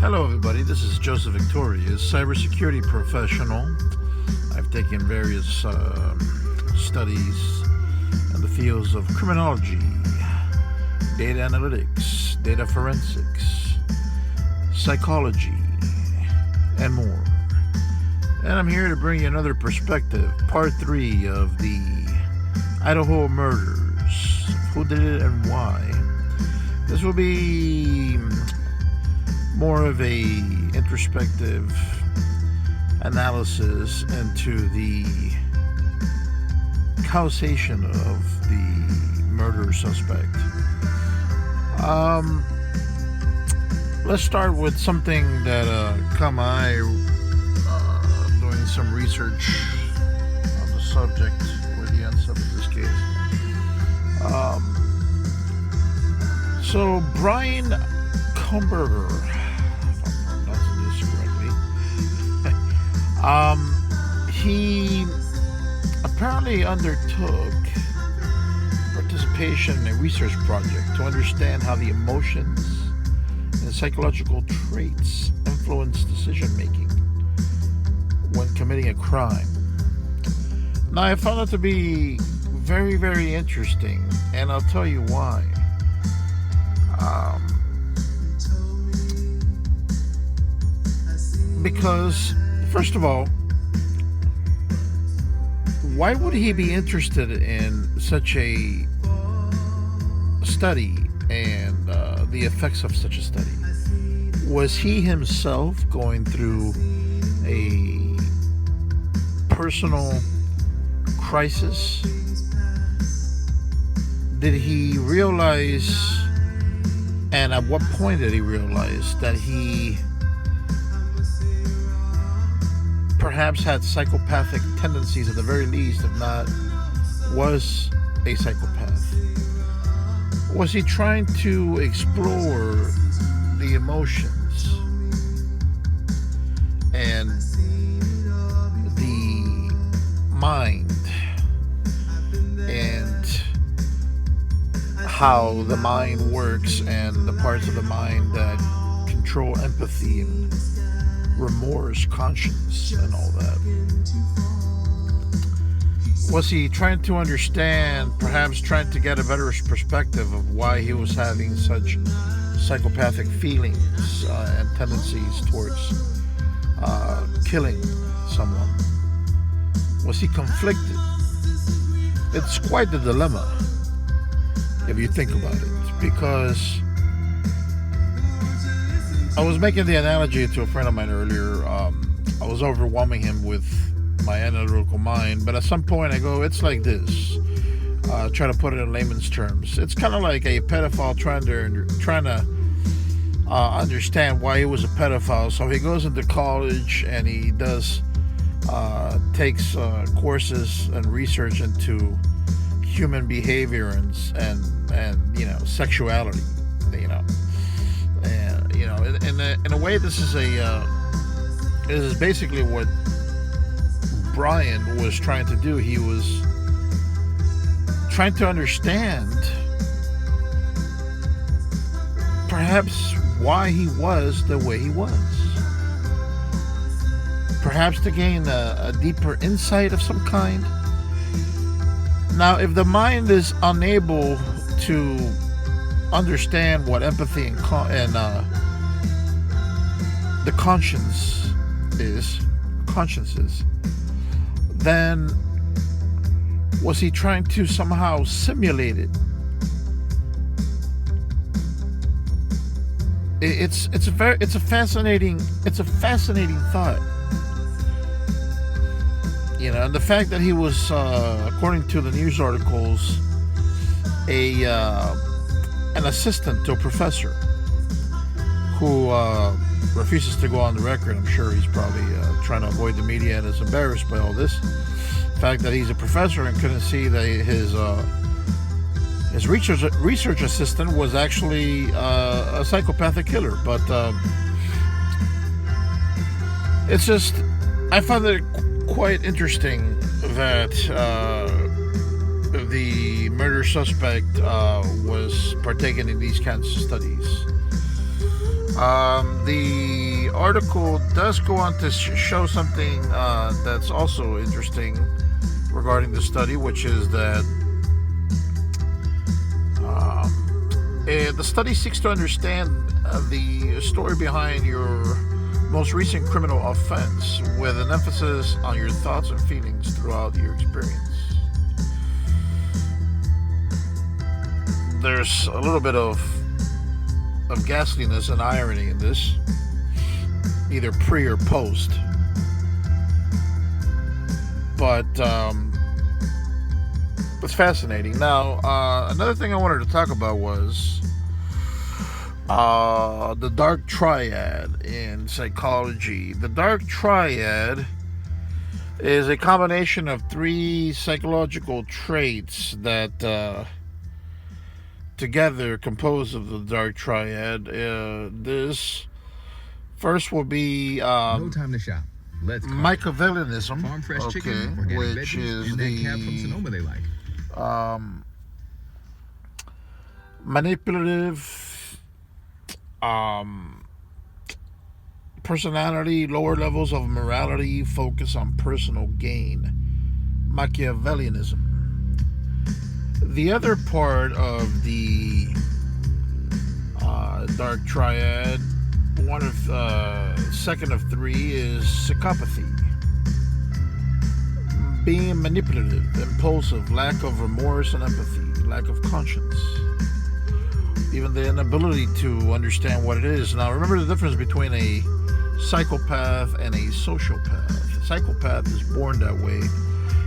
Hello everybody, this is Joseph Victorious, cybersecurity professional. I've taken various studies in the fields of criminology, data analytics, data forensics, psychology, and more. And I'm here to bring you another perspective, part 3 of the Idaho Murders. Who did it and why? This will be more of a introspective analysis into the causation of the murder suspect. Let's start with something that caught my eye doing some research on the subject, or the answer of this case. So Bryan Kohberger, he apparently undertook participation in a research project to understand how the emotions and psychological traits influence decision making when committing a crime. Now, I found that to be very, very interesting, and I'll tell you why. Because, first of all, why would he be interested in such a study and the effects of such a study? Was he himself going through a personal crisis? Did he realize, and at what point did he realize, that he perhaps had psychopathic tendencies, at the very least, if not was a psychopath? Was he trying to explore the emotions and the mind and how the mind works and the parts of the mind that control empathy and remorse, conscience, and all that? Was he trying to understand, perhaps trying to get a better perspective of why he was having such psychopathic feelings and tendencies towards killing someone? Was he conflicted? It's quite the dilemma, if you think about it, because I was making the analogy to a friend of mine earlier. I was overwhelming him with my analytical mind, but at some point I go, it's like this. Try to put it in layman's terms. It's kind of like a pedophile trying to understand why he was a pedophile. So he goes into college and he takes courses and research into human behavior and sexuality. In a way, this is basically what Bryan was trying to do. He was trying to understand perhaps why he was the way he was. Perhaps to gain a deeper insight of some kind. Now, if the mind is unable to understand what empathy and the conscience is, then was he trying to somehow simulate it? It's a fascinating thought. And the fact that he was, according to the news articles, an assistant to a professor who refuses to go on the record. I'm sure he's probably trying to avoid the media and is embarrassed by all this. The fact that he's a professor and couldn't see that his research assistant was actually a psychopathic killer. But it's just, I found it quite interesting that the murder suspect was partaking in these kinds of studies. The article does go on to show something that's also interesting regarding the study, which is that the study seeks to understand the story behind your most recent criminal offense with an emphasis on your thoughts and feelings throughout your experience. There's a little bit of ghastliness and irony in this, either pre or post. But it's fascinating. Now, another thing I wanted to talk about was the dark triad in psychology. The dark triad is a combination of 3 psychological traits that together compose of the dark triad. This first will be no time to shop. Let's Machiavellianism, farm fresh chicken, which is and that cab from Sonoma they like. Manipulative personality, lower levels of morality, focus on personal gain. Machiavellianism. The other part of the dark triad, second of 3, is psychopathy. Being manipulative, impulsive, lack of remorse and empathy, lack of conscience, even the inability to understand what it is. Now, remember the difference between a psychopath and a sociopath. A psychopath is born that way,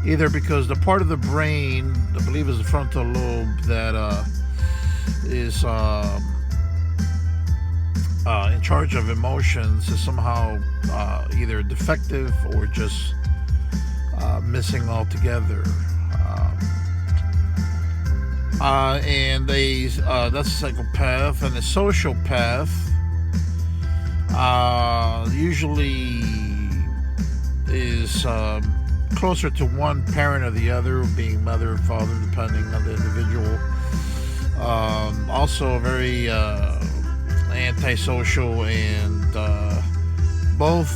either because the part of the brain, I believe is the frontal lobe, that is in charge of emotions is somehow either defective or just missing altogether. And that's a psychopath. And a sociopath usually is closer to one parent or the other, being mother or father, depending on the individual. Also very antisocial, and both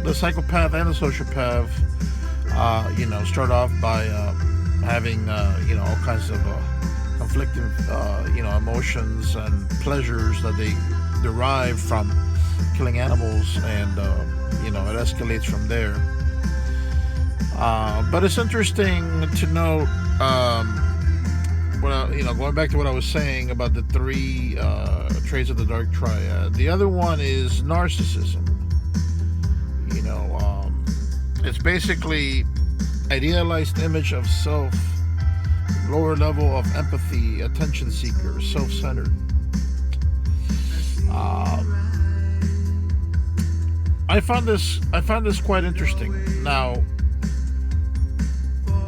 the psychopath and the sociopath start off by having all kinds of conflicting emotions and pleasures that they derive from killing animals, and it escalates from there. But it's interesting to note, going back to what I was saying about the 3 traits of the dark triad. The other one is narcissism. It's basically idealized image of self, lower level of empathy, attention seeker, self-centered. I found this quite interesting. Now,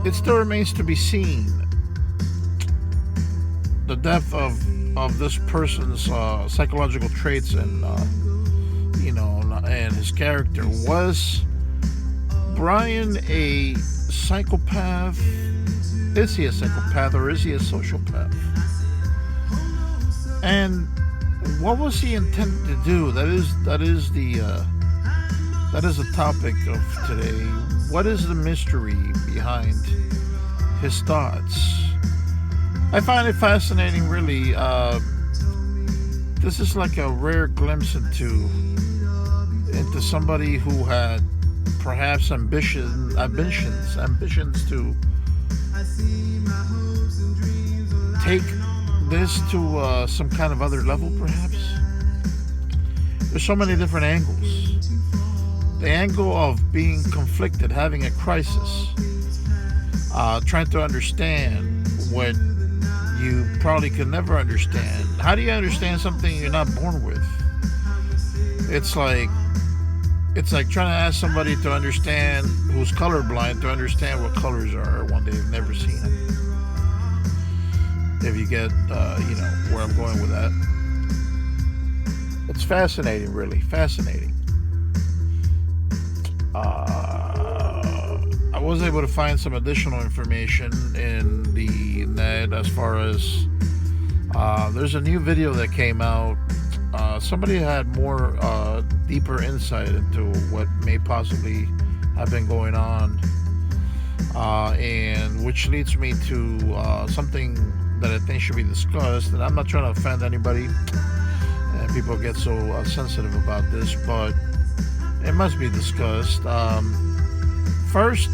it still remains to be seen the depth of this person's psychological traits and and his character. Was Bryan a psychopath? Is he a psychopath, or is he a sociopath? And what was he intended to do? That is the topic of today. What is the mystery behind his thoughts? I find it fascinating, really. This is like a rare glimpse into somebody who had perhaps ambitions to take this to some kind of other level, perhaps. There's so many different angles. The angle of being conflicted, having a crisis, trying to understand what you probably could never understand. How do you understand something you're not born with? It's like trying to ask somebody to understand, who's colorblind, to understand what colors are when they've never seen them. If you get, where I'm going with that. It's fascinating, really fascinating. I was able to find some additional information in the net as far as There's a new video that came out. Somebody had more deeper insight into what may possibly have been going on, and which leads me to something that I think should be discussed. And I'm not trying to offend anybody, and people get so sensitive about this, but it must be discussed. First,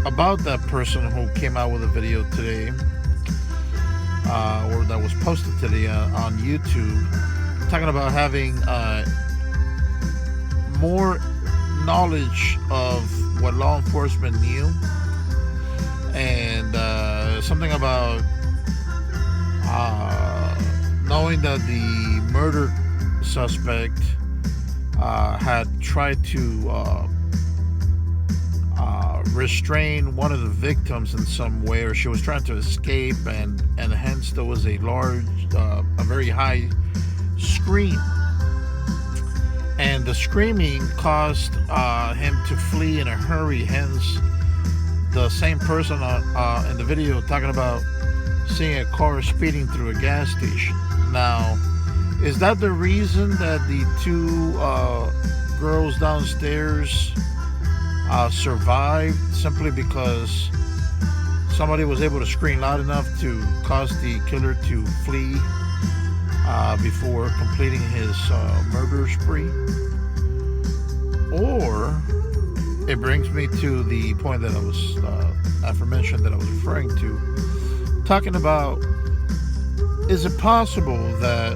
about that person who came out with a video today, or that was posted today on YouTube, talking about having more knowledge of what law enforcement knew, and something about knowing that the murder suspect had tried to restrain one of the victims in some way, or she was trying to escape, and hence there was a very high scream, and the screaming caused him to flee in a hurry. Hence the same person in the video talking about seeing a car speeding through a gas station. Now, is that the reason that the two girls downstairs survived, simply because somebody was able to scream loud enough to cause the killer to flee before completing his murder spree? Or it brings me to the point that I was aforementioned that I was referring to, talking about, is it possible that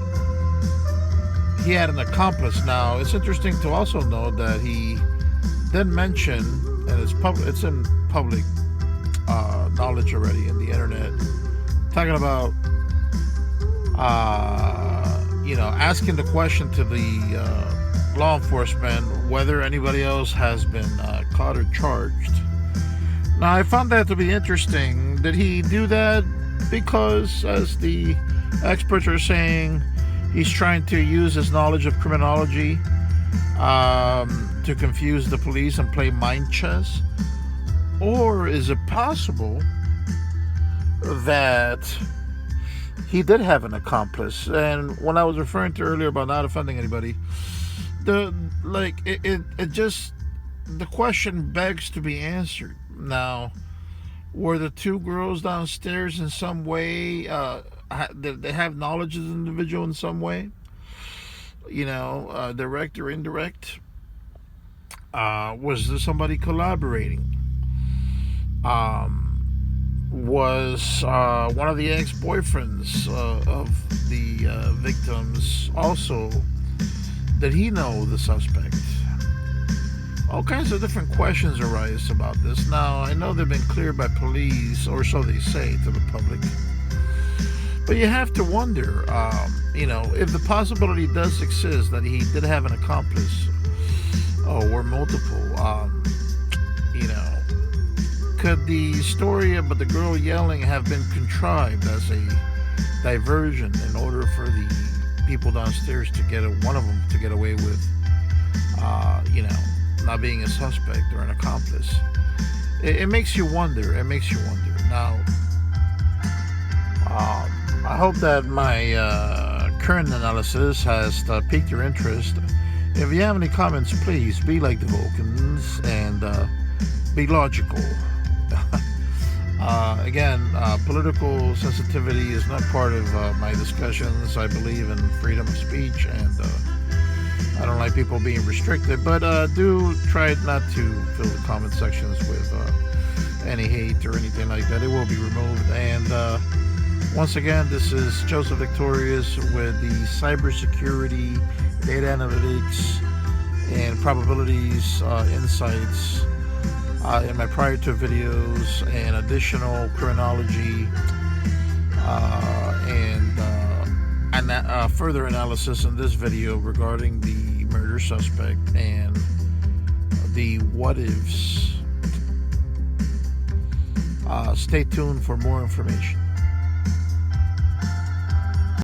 he had an accomplice? Now, it's interesting to also know that he then mentioned, and it's in public knowledge already in the internet, talking about asking the question to the law enforcement whether anybody else has been caught or charged. Now, I found that to be interesting. Did he do that because, as the experts are saying, he's trying to use his knowledge of criminology to confuse the police and play mind chess? Or is it possible that he did have an accomplice? And when I was referring to earlier about not offending anybody, the question begs to be answered. Now, were the two girls downstairs in some way, did they have knowledge of the individual in some way? Direct or indirect? Was there somebody collaborating? Was one of the ex-boyfriends of the victims also, did he know the suspect? All kinds of different questions arise about this. Now, I know they've been cleared by police, or so they say to the public, but you have to wonder, if the possibility does exist that he did have an accomplice, or multiple, could the story about the girl yelling have been contrived as a diversion in order for the people downstairs to one of them to get away with, not being a suspect or an accomplice? It makes you wonder. Now, I hope that my current analysis has piqued your interest. If you have any comments, please be like the Vulcans and be logical. Again, political sensitivity is not part of my discussions. I believe in freedom of speech, and I don't like people being restricted, but do try not to fill the comment sections with any hate or anything like that. It will be removed. And once again, this is Joseph Victorious with the cybersecurity, data analytics, and probabilities insights in my prior two videos, and additional criminology and further analysis in this video regarding the murder suspect and the what ifs. Stay tuned for more information.